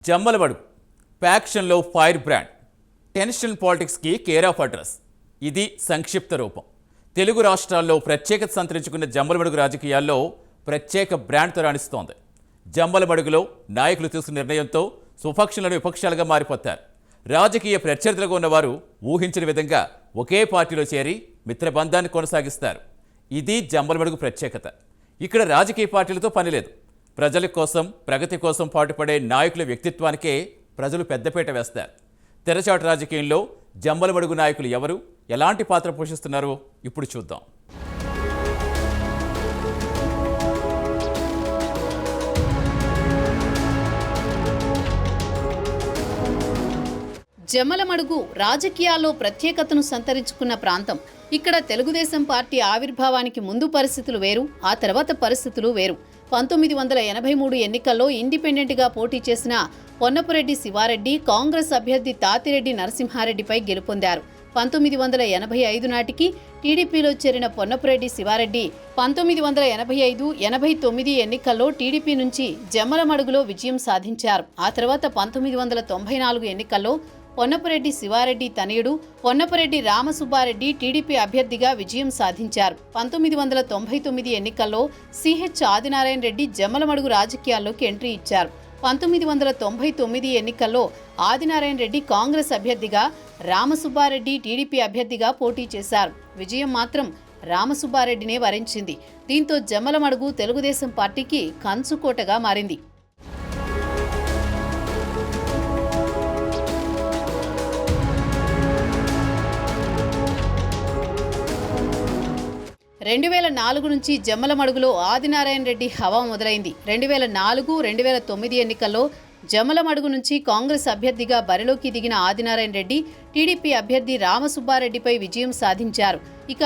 జమ్మలమడుగు ఫ్యాక్షన్లో fire brand tension పాలిటిక్స్కి care of address. ఇది సంక్షిప్త రూపం. తెలుగు రాష్ట్రాల్లో ప్రత్యేకత సంతరించుకున్న జమ్మలమడుగు రాజకీయాల్లో ప్రత్యేక బ్రాండ్తో రాణిస్తోంది. జమ్మలమడుగులో నాయకులు తీసుకున్న నిర్ణయంతో స్వపక్షులను విపక్షాలుగా మారిపోతారు. రాజకీయ ప్రత్యర్థులుగా ఉన్నవారు ఊహించిన విధంగా ఒకే పార్టీలో చేరి మిత్రబంధాన్ని కొనసాగిస్తారు. ఇది జమ్మలమడుగు ప్రత్యేకత. ఇక్కడ రాజకీయ పార్టీలతో పనిలేదు. ప్రజల కోసం, ప్రగతి కోసం పాటుపడే నాయకుల వ్యక్తిత్వానికే ప్రజలు పెద్దపీట వేస్తారు. తెరచాటు రాజకీయంలో జమ్మలమడుగు నాయకులు ఎవరు, ఎలాంటి పాత్ర పోషిస్తున్నారో ఇప్పుడు చూద్దాం. జమ్మలమడుగు రాజకీయాల్లో ప్రత్యేకతను సంతరించుకున్న ప్రాంతం. ఇక్కడ తెలుగుదేశం పార్టీ ఆవిర్భావానికి ముందు పరిస్థితులు వేరు, ఆ తర్వాత పరిస్థితులు వేరు. 1983 ఎన్నికల్లో ఇండిపెండెంట్గా పోటీ చేసిన పొన్నపురెడ్డి శివారెడ్డి కాంగ్రెస్ అభ్యర్థి తాతిరెడ్డి నరసింహారెడ్డిపై గెలుపొందారు. 1985 నాటికి టీడీపీలో చేరిన పొన్నపురెడ్డి శివారెడ్డి 1985-89 ఎన్నికల్లో టీడీపీ నుంచి జమ్మలమడుగులో విజయం సాధించారు. ఆ తర్వాత 1994 ఎన్నికల్లో పొన్నపురెడ్డి శివారెడ్డి తనయుడు పొన్నపురెడ్డి రామసుబ్బారెడ్డి టీడీపీ అభ్యర్థిగా విజయం సాధించారు. 1999 ఎన్నికల్లో సిహెచ్ ఆదినారాయణ రెడ్డి జమ్మలమడుగు రాజకీయాల్లోకి ఎంట్రీ ఇచ్చారు. 1999 ఎన్నికల్లో ఆదినారాయణ రెడ్డి కాంగ్రెస్ అభ్యర్థిగా, రామసుబ్బారెడ్డి టీడీపీ అభ్యర్థిగా పోటీ చేశారు. విజయం మాత్రం రామసుబ్బారెడ్డినే వరించింది. దీంతో జమ్మలమడుగు తెలుగుదేశం పార్టీకి కంచుకోటగా మారింది. 2004 నుంచి జమ్మలమడుగులో ఆదినారాయణ రెడ్డి హవా మొదలైంది. 2004-2009 ఎన్నికల్లో జమ్మలమడుగు నుంచి కాంగ్రెస్ అభ్యర్థిగా బరిలోకి దిగిన ఆదినారాయణ రెడ్డి టీడీపీ అభ్యర్థి రామసుబ్బారెడ్డిపై విజయం సాధించారు. ఇక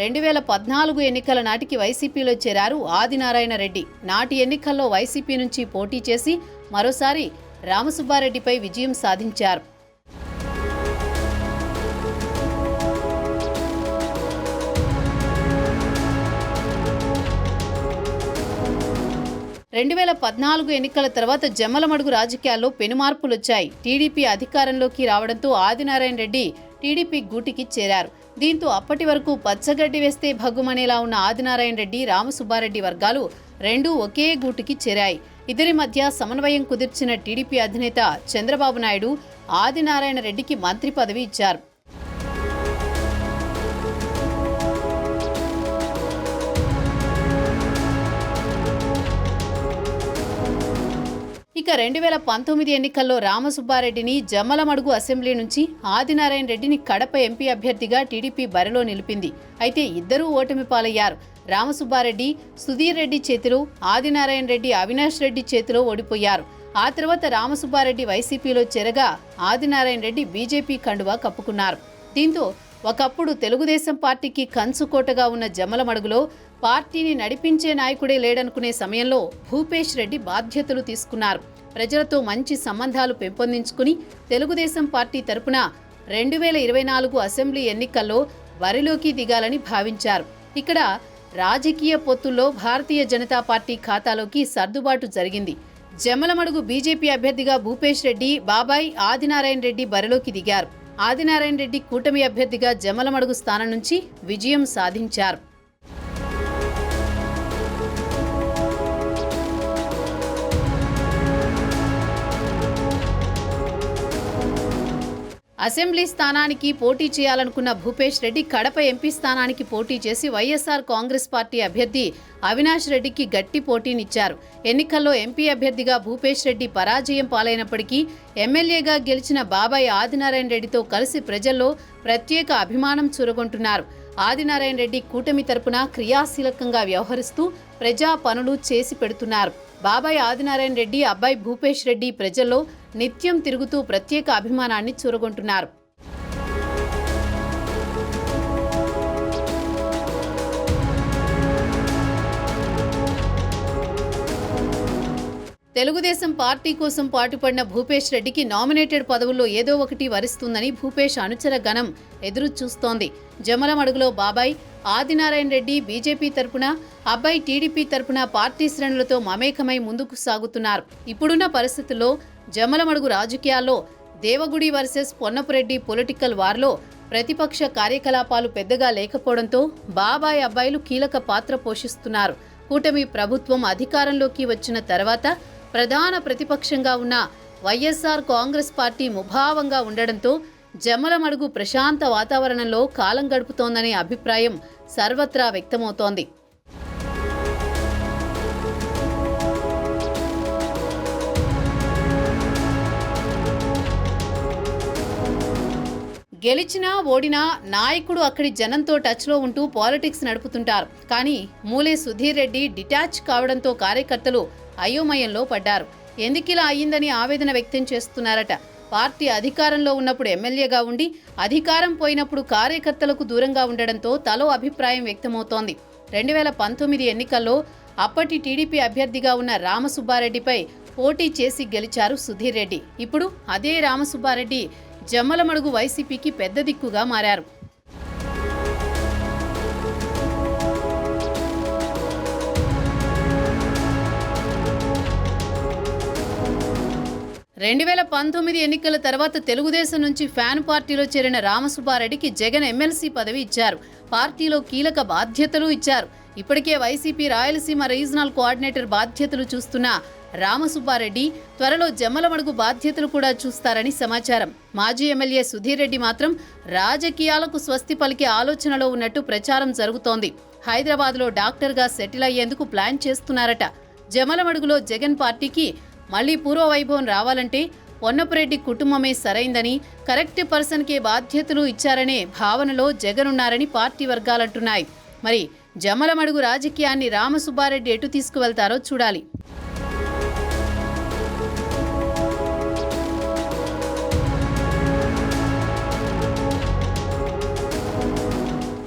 2014 ఎన్నికల నాటికి వైసీపీలో చేరారు ఆదినారాయణ రెడ్డి. నాటి ఎన్నికల్లో వైసీపీ నుంచి పోటీ చేసి మరోసారి రామసుబ్బారెడ్డిపై విజయం సాధించారు. రెండు 2014 ఎన్నికల తర్వాత జమ్మలమడుగు రాజకీయాల్లో పెనుమార్పులొచ్చాయి. టీడీపీ అధికారంలోకి రావడంతో ఆదినారాయణ రెడ్డి టీడీపీ గూటికి చేరారు. దీంతో అప్పటి వరకు పచ్చగడ్డి వేస్తే భగ్గుమనేలా ఉన్న ఆదినారాయణ రెడ్డి, రామసుబ్బారెడ్డి వర్గాలు రెండూ ఒకే గూటికి చేరాయి. ఇద్దరి మధ్య సమన్వయం కుదిర్చిన టీడీపీ అధినేత చంద్రబాబు నాయుడు ఆదినారాయణ రెడ్డికి మంత్రి పదవి ఇచ్చారు. ఇక 2019 ఎన్నికల్లో రామసుబ్బారెడ్డిని జమ్మలమడుగు అసెంబ్లీ నుంచి, ఆదినారాయణ రెడ్డిని కడప ఎంపీ అభ్యర్థిగా టీడీపీ బరిలో నిలిపింది. అయితే ఇద్దరూ ఓటమి పాలయ్యారు. రామసుబ్బారెడ్డి సుధీర్ రెడ్డి చేతిలో, ఆదినారాయణ రెడ్డి అవినాష్ రెడ్డి చేతిలో ఓడిపోయారు. ఆ తర్వాత రామసుబ్బారెడ్డి వైసీపీలో చేరగా ఆదినారాయణ రెడ్డి బీజేపీ కండువా కప్పుకున్నారు. దీంతో ఒకప్పుడు తెలుగుదేశం పార్టీకి కంచుకోటగా ఉన్న జమ్మలమడుగులో పార్టీని నడిపించే నాయకుడే లేడనుకునే సమయంలో భూపేష్ రెడ్డి బాధ్యతలు తీసుకున్నారు. ప్రజలతో మంచి సంబంధాలు పెంపొందించుకుని తెలుగుదేశం పార్టీ తరపున 2024 అసెంబ్లీ ఎన్నికల్లో బరిలోకి దిగాలని భావించారు. ఇక్కడ రాజకీయ పొత్తుల్లో భారతీయ జనతా పార్టీ ఖాతాలోకి సర్దుబాటు జరిగింది. జమ్మలమడుగు బీజేపీ అభ్యర్థిగా భూపేష్ రెడ్డి బాబాయ్ ఆదినారాయణ రెడ్డి బరిలోకి దిగారు. ఆదినారాయణ రెడ్డి కూటమి అభ్యర్థిగా జమ్మలమడుగు స్థానం నుంచి విజయం సాధించారు. అసెంబ్లీ స్థానానికి పోటీ చేయాలనుకున్న భూపేష్ రెడ్డి కడప ఎంపీ స్థానానికి పోటీ చేసి వైఎస్ఆర్ కాంగ్రెస్ పార్టీ అభ్యర్థి అవినాష్ రెడ్డికి గట్టి పోటీనిచ్చారు. ఎన్నికల్లో ఎంపీ అభ్యర్థిగా భూపేష్ రెడ్డి పరాజయం పాలైనప్పటికీ ఎమ్మెల్యేగా గెలిచిన బాబాయ్ ఆదినారాయణ రెడ్డితో కలిసి ప్రజల్లో ప్రత్యేక అభిమానం చూరగొంటున్నారు. ఆదినారాయణ రెడ్డి కూటమి తరపున క్రియాశీలకంగా వ్యవహరిస్తూ ప్రజా పనులు చేసి పెడుతున్నారు. బాబాయ్ ఆదినారాయణ రెడ్డి అబ్బాయి భూపేష్ రెడ్డి ప్రజల్లో నిత్యం తిరుగుతూ ప్రత్యేక అభిమానాన్ని చూరగొంటున్నారు. తెలుగుదేశం పార్టీ కోసం పాటుపడిన భూపేష్ రెడ్డికి నామినేటెడ్ పదవుల్లో ఏదో ఒకటి వరిస్తుందని భూపేష్ అనుచర గణం ఎదురు చూస్తోంది. జమ్మలమడుగులో బాబాయ్, ఆదినారాయణ రెడ్డి బీజేపీ తరపున, అబ్బాయి టీడీపీ తరపున పార్టీ శ్రేణులతో మమేకమై ముందుకు సాగుతున్నారు. ఇప్పుడున్న పరిస్థితుల్లో జమ్మలమడుగు రాజకీయాల్లో దేవగుడి వర్సెస్ పొన్నపురెడ్డి పొలిటికల్ వార్లో ప్రతిపక్ష కార్యకలాపాలు పెద్దగా లేకపోవడంతో బాబాయ్ అబ్బాయిలు కీలక పాత్ర పోషిస్తున్నారు. కూటమి ప్రభుత్వం అధికారంలోకి వచ్చిన తర్వాత ప్రధాన ప్రతిపక్షంగా ఉన్న వైఎస్ఆర్ కాంగ్రెస్ పార్టీ ముభావంగా ఉండడంతో జమ్మలమడుగు ప్రశాంత వాతావరణంలో కాలం గడుపుతోందనే అభిప్రాయం సర్వత్రా వ్యక్తమవుతోంది. గెలిచినా ఓడినా నాయకుడు అక్కడి జనంతో టచ్లో ఉంటూ పాలిటిక్స్ నడుపుతుంటారు. కానీ మూలే సుధీర్ రెడ్డి డిటాచ్ కావడంతో కార్యకర్తలు అయోమయంలో పడ్డారు. ఎందుకిలా అయ్యిందని ఆవేదన వ్యక్తం చేస్తున్నారట. పార్టీ అధికారంలో ఉన్నప్పుడు ఎమ్మెల్యేగా ఉండి అధికారం పోయినప్పుడు కార్యకర్తలకు దూరంగా ఉండడంతో తలో అభిప్రాయం వ్యక్తమవుతోంది. 2019 ఎన్నికల్లో అప్పటి టీడీపీ అభ్యర్థిగా ఉన్న రామసుబ్బారెడ్డిపై పోటీ చేసి గెలిచారు సుధీర్ రెడ్డి. ఇప్పుడు అదే రామసుబ్బారెడ్డి జమ్మలమడుగు వైసీపీకి పెద్ద దిక్కుగా మారారు. రెండు 2019 ఎన్నికల తర్వాత తెలుగుదేశం నుంచి ఫ్యాన్ పార్టీలో చేరిన రామసుబ్బారెడ్డికి జగన్ ఎమ్మెల్సీ పదవి ఇచ్చారు. పార్టీలో కీలక బాధ్యతలు ఇచ్చారు. ఇప్పటికే వైసీపీ రాయలసీమ రీజనల్ కోఆర్డినేటర్ బాధ్యతలు చూస్తున్న రామసుబ్బారెడ్డి త్వరలో జమ్మలమడుగు బాధ్యతలు కూడా చూస్తారని సమాచారం. మాజీ ఎమ్మెల్యే సుధీర్ రెడ్డి మాత్రం రాజకీయాలకు స్వస్తి పలికే ఆలోచనలో ఉన్నట్టు ప్రచారం జరుగుతోంది. హైదరాబాద్లో డాక్టర్గా సెటిల్ అయ్యేందుకు ప్లాన్ చేస్తున్నారట. జమ్మలమడుగులో జగన్ పార్టీకి మళ్లీ పూర్వ వైభవం రావాలంటే పొన్నపురెడ్డి కుటుంబమే సరైందని, కరెక్ట్ పర్సన్కే బాధ్యతలు ఇచ్చారనే భావనలో జగన్ ఉన్నారని పార్టీ వర్గాలంటున్నాయి. మరి జమ్మలమడుగు రాజకీయాన్ని రామసుబ్బారెడ్డి ఎటు తీసుకువెళ్తారో చూడాలి.